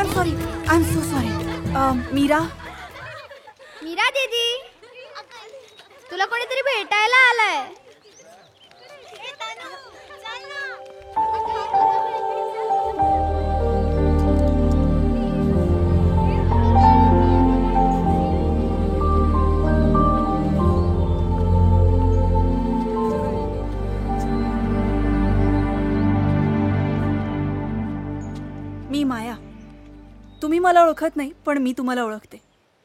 I am so sorry. Meera दीदी, तुला कोणीतरी भेटायला आलंय. मी माया. तुम्ही मला ओळखत नाही, पण मी तुम्हाला ओळखते.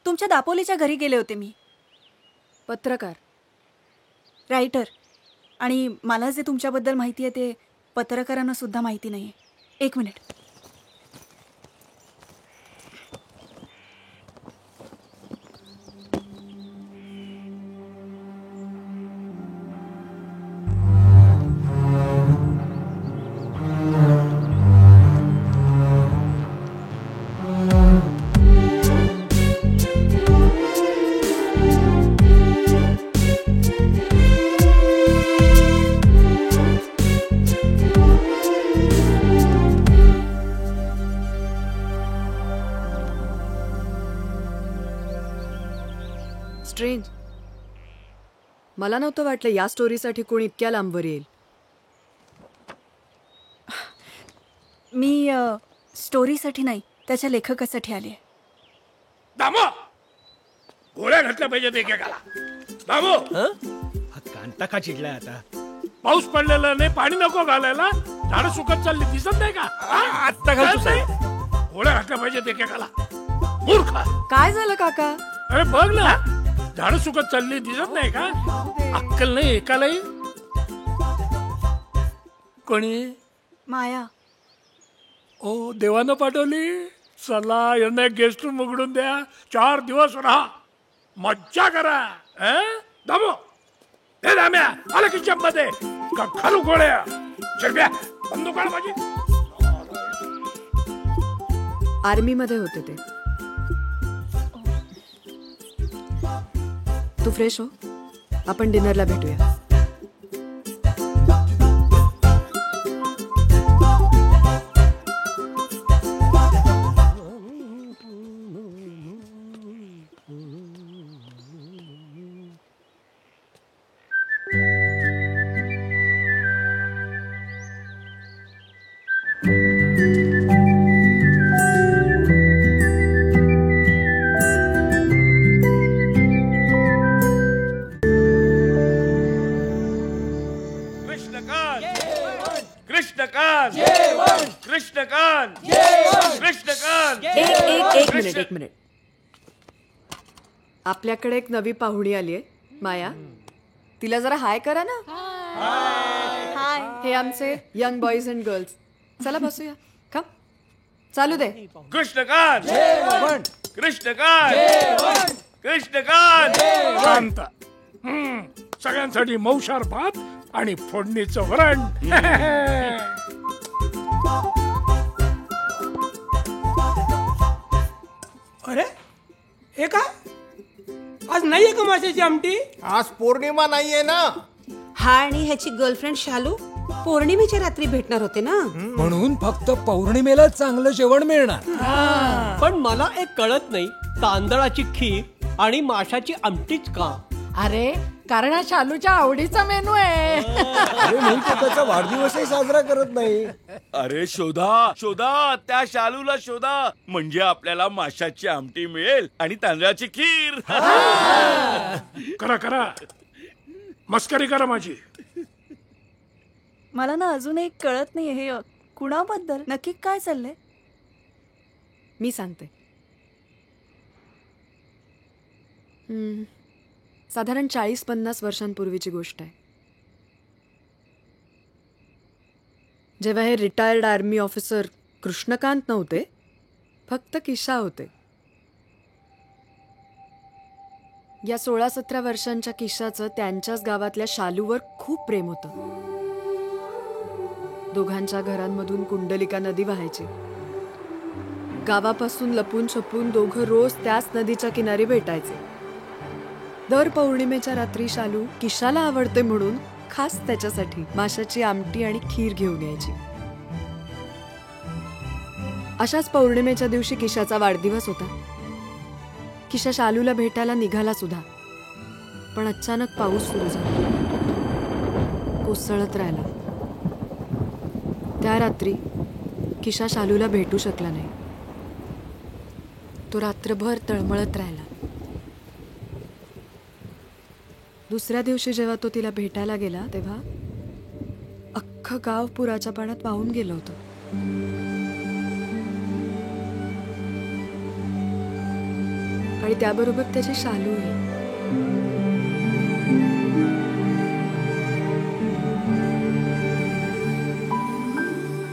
तुमच्या दापोलीच्या घरी गेले होते मी. पत्रकार, रायटर, आणि मला जे तुमच्याबद्दल माहिती आहे ते पत्रकारांना सुद्धा माहिती नाही आहे. एक मिनिट. स्ट्रेंज. मला नव्हतं वाटलं या स्टोरीसाठी कोण इतक्या लांबवर येईल. मी स्टोरीसाठी नाही, त्याच्या लेखकासाठी आली आहे. दामो, गोळ्या घातल्या पाहिजेत एकेकाला. दामो, हा कांता का चिडलाय आता? पाऊस पडलेला नाही, पाणी नको घालायला. झाडं सुकत चालली, दिसत नाही का? आत्ता घालतो साहेब. गोळ्या घातल्या पाहिजेत एकेकाला. मूर्ख. काय झालं काका? अरे बघ ना, झाडं सुकत चालली, दिसत नाही का? अक्कल नाही एकालाही. कोणी? माया. ओ, देवानं पाठवली. चला, यांना एक गेस्ट रूम उघडून द्या. 4 दिवस राहा, मज्जा करा. दामो, हे दाम्या, आला किचन मध्ये का खालू गोळ्या. शिरप्या, बंदूक आण माझी. आर्मी मध्ये होते ते. तू फ्रेश हो, आपण डिनरला भेटूया. एक मिनिट. आपल्याकडे एक नवी पाहुणी आलीये, माया. तिला जरा हाय करा ना. हाय. हे आमचे यंग बॉईज अँड गर्ल्स. चला बसूया. का चालू दे. कृष्णकांत, कृष्णकांत, कृष्णकांत. शांत. सगळ्यांसाठी मौशार भात आणि फोडणीचं वरण. अरे हे काय, आज नाहीये का माशाची आमटी? आज पौर्णिमा नाहीये ना. हा आणि ह्याची गर्लफ्रेंड शालू पौर्णिमेच्या रात्री भेटणार होते ना, म्हणून फक्त पौर्णिमेला चांगलं जेवण मिळणार. पण मला एक कळत नाही, तांदळाची खीर आणि माशाची आमटीच का? अरे कारण हा शालूच्या आवडीचा मेनू आहे. म्हणून तो त्याचा वाढदिवसही साजरा करत नाही. अरे शोधा शोधा, त्या शालूला शोधा, म्हणजे आपल्याला माशाची आमटी मिळेल आणि तांदळाची खीर. करा करा, मस्करी करा माझी. मला ना अजून एक कळत नाही हे कुणाबद्दल नक्की काय चाललंय. मी सांगते. साधारण 40-50 वर्षांपूर्वीची गोष्ट आहे. जेव्हा हे रिटायर्ड आर्मी ऑफिसर कृष्णकांत नव्हते, फक्त किशा होते. या 16-17 वर्षांच्या किशाचं त्यांच्याच गावातल्या शालूवर खूप प्रेम होतं. दोघांच्या घरांमधून कुंडलिका नदी वाहायची. गावापासून लपून छपून दोघं रोज त्याच नदीच्या किनारी भेटायचे. दर पौर्णिमेच्या रात्री शालू किशाला आवडते म्हणून खास त्याच्यासाठी माशाची आमटी आणि खीर घेऊन यायची. अशाच पौर्णिमेच्या दिवशी किशाचा वाढदिवस होता. किशा शालूला भेटायला निघाला सुद्धा, पण अचानक पाऊस सुरू झाला. कोसळत राहिला. त्या रात्री किशा शालूला भेटू शकला नाही. तो रात्रभर तळमळत राहिला. दुसऱ्या दिवशी जेव्हा तो तिला भेटायला गेला तेव्हा अख्खं गाव पुराच्या पाण्यात वाहून गेलं होतं. आणि त्याबरोबर त्याची शालूही.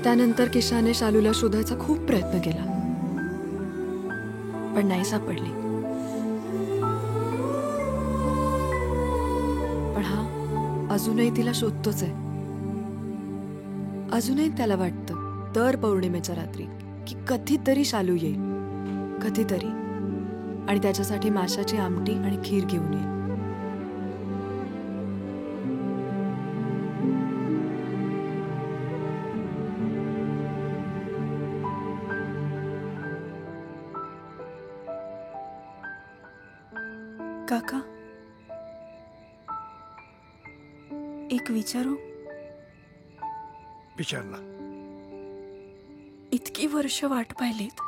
त्यानंतर किशाने शालूला शोधायचा खूप प्रयत्न केला, पण नाही सापडली. पण हा अजूनही तिला शोधतोच आहे. अजूनही त्याला वाटतं दर पौर्णिमेच्या रात्री की कधीतरी शालू येईल, कधीतरी, आणि त्याच्यासाठी माशाची आमटी आणि खीर घेऊन येईल. काका, एक विचारू? विचारला. इतकी वर्ष वाट पाहिलीत,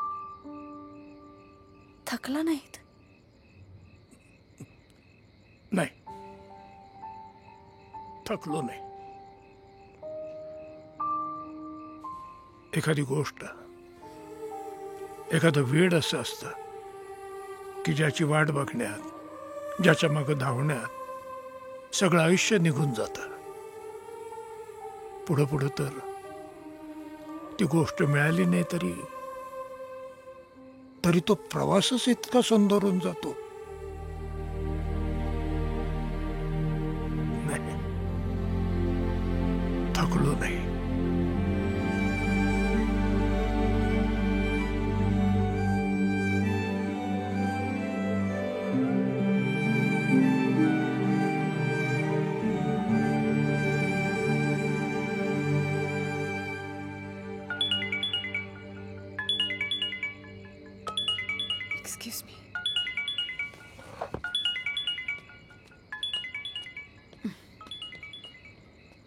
थकला नाहीत? नाही, थकलो नाही. एखादी गोष्ट, एखादं वेड असं असतं की ज्याची वाट बघण्यात, ज्याच्या मागं धावण्यात सगळं आयुष्य निघून जातं. पुढं पुढं तर ती गोष्ट मिळाली नाही तरी तो प्रवासच इतका सुंदरून जातो. नाही, थकलो नाही. Excuse me.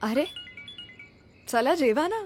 अरे चला जेवा ना.